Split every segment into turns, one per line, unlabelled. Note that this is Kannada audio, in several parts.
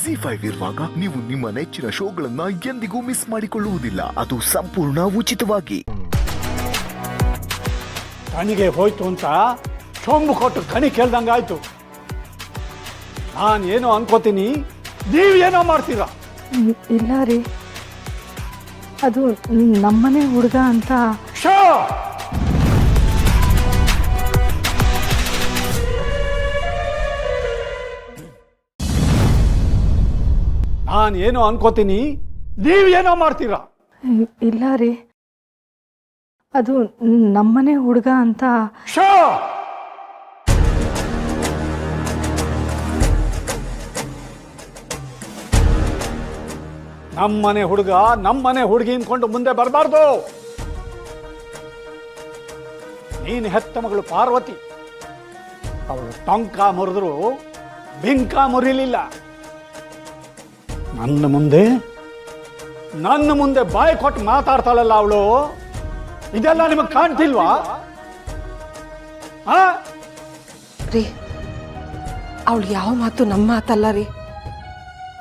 ZEE5 ಇರುವಾಗ ನೀವು ನಿಮ್ಮ ನೆಚ್ಚಿನ ಶೋಗಳನ್ನ ಎಂದಿಗೂ ಮಿಸ್ ಮಾಡಿಕೊಳ್ಳುವುದಿಲ್ಲ. ಅದು ಸಂಪೂರ್ಣ ಉಚಿತವಾಗಿ.
ಕಣಿಗೆ ಹೋಯ್ತು ಅಂತ ಸೊಂಬು ಕೊಟ್ಟು ಕಣಿ ಕೇಳ್ದಂಗಾಯ್ತು. ನಾನೇನೋ ಅನ್ಕೋತೀನಿ, ನೀವೇನೋ ಮಾಡ್ತೀರಾ?
ಇಲ್ಲ ರೀ, ಅದು ನಮ್ಮನೆ ಹುಡುಗ ಅಂತ.
ಶೋ ನಾನೇನೋ ಅನ್ಕೋತೀನಿ, ನೀವೇನೋ ಮಾಡ್ತೀರಾ?
ಇಲ್ಲ ರೀ, ಅದು ನಮ್ಮನೆ ಹುಡುಗ ಅಂತ.
ಶೋ ನಮ್ಮನೆ ಹುಡುಗ ನಮ್ಮನೆ ಹುಡುಗಿ ಅನ್ಕೊಂಡು ಮುಂದೆ ಬರಬಾರ್ದು. ನೀನು ಹೆತ್ತ ಮಗಳು ಪಾರ್ವತಿ, ಅವಳು ಟೊಂಕ ಮುರಿದ್ರು ಬಿಂಕ ಮುರಿಲಿಲ್ಲ. ನನ್ನ ಮುಂದೆ ಬಾಯಿ ಕೊಟ್ಟು ಮಾತಾಡ್ತಾಳಲ್ಲ ಅವಳು, ಇದೆಲ್ಲ ನಿಮಗೆ ಕಾಣ್ತಿಲ್ವಾ?
ರೀ, ಅವಳು ಯಾವ ಮಾತು ನಮ್ಮ ಮಾತಲ್ಲ ರೀ.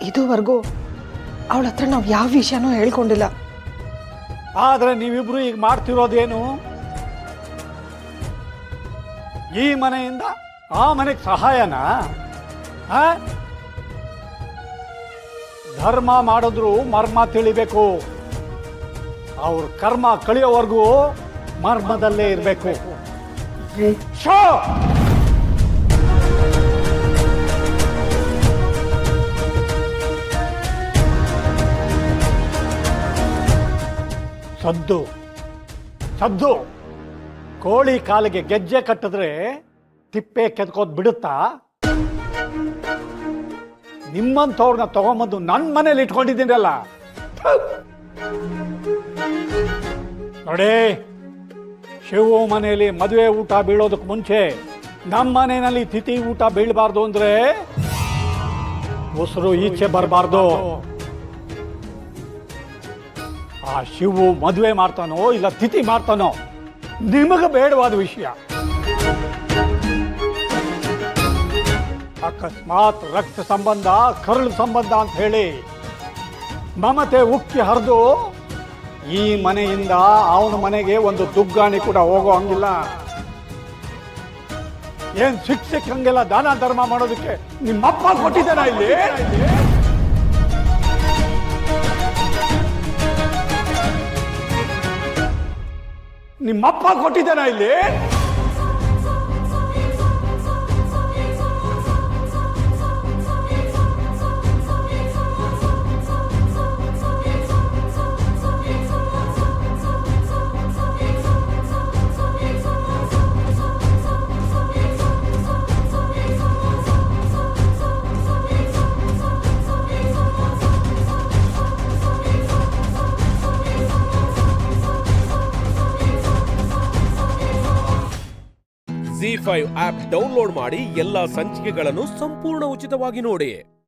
ಇದುವರೆಗೂ ಅವಳ ಹತ್ರ ನಾವು ಯಾವ ವಿಷಯನೂ ಹೇಳ್ಕೊಂಡಿಲ್ಲ.
ಆದ್ರೆ ನೀವಿಬ್ರು ಈಗ ಮಾಡ್ತಿರೋದೇನು? ಈ ಮನೆಯಿಂದ ಆ ಮನೆಗೆ ಸಹಾಯನಾ? ಧರ್ಮ ಮಾಡಿದ್ರು ಮರ್ಮ ತಿಳಿಬೇಕು. ಅವ್ರ ಕರ್ಮ ಕಳಿಯೋವರೆಗೂ ಮರ್ಮದಲ್ಲೇ ಇರಬೇಕು. ಶೋ ಸದ್ದು ಕೋಳಿ ಕಾಲಿಗೆ ಗೆಜ್ಜೆ ಕಟ್ಟಿದ್ರೆ ತಿಪ್ಪೆ ಕೆದ್ಕೋದ್ ಬಿಡುತ್ತಾ? ನಿಮ್ಮಂಥವ್ರನ್ನ ತಗೊಂಬಂದು ನನ್ನ ಮನೇಲಿ ಇಟ್ಕೊಂಡಿದ್ದೀನಲ್ಲ. ನೋಡಿ, ಶಿವು ಮನೆಯಲ್ಲಿ ಮದುವೆ ಊಟ ಬೀಳೋದಕ್ಕೆ ಮುಂಚೆ ನಮ್ಮ ಮನೆಯಲ್ಲಿ ತಿಥಿ ಊಟ ಬೀಳಬಾರ್ದು ಅಂದ್ರೆ ಉಸಿರು ಈಚೆ ಬರಬಾರ್ದು. ಆ ಶಿವು ಮದುವೆ ಮಾಡ್ತಾನೋ ಇಲ್ಲ ತಿಥಿ ಮಾಡ್ತಾನೋ ನಿಮಗೆ ಬೇಡವಾದ ವಿಷಯ. ಅಕಸ್ಮಾತ್ ರಕ್ತ ಸಂಬಂಧ ಕರುಳು ಸಂಬಂಧ ಅಂತ ಹೇಳಿ ಮಮತೆ ಉಕ್ಕಿ ಹರಿದು ಈ ಮನೆಯಿಂದ ಅವನ ಮನೆಗೆ ಒಂದು ದುಗ್ಗಾಣಿ ಕೂಡ ಹೋಗೋ ಹಂಗಿಲ್ಲ. ಏನ್ ಸಿಕ್ಕಂಗೆಲ್ಲ ದಾನ ಧರ್ಮ ಮಾಡೋದಕ್ಕೆ ನಿಮ್ಮಪ್ಪ ಕೊಟ್ಟಿದ್ದಾನ ಇಲ್ಲಿ? ನಿಮ್ಮಪ್ಪ ಕೊಟ್ಟಿದ್ದಾನ ಇಲ್ಲಿ?
ZEE5 ಆಪ್ ಡೌನ್ಲೋಡ್ ಮಾಡಿ ಎಲ್ಲಾ ಸಂಚಿಕೆಗಳನ್ನು ಸಂಪೂರ್ಣ ಉಚಿತವಾಗಿ ನೋಡಿ.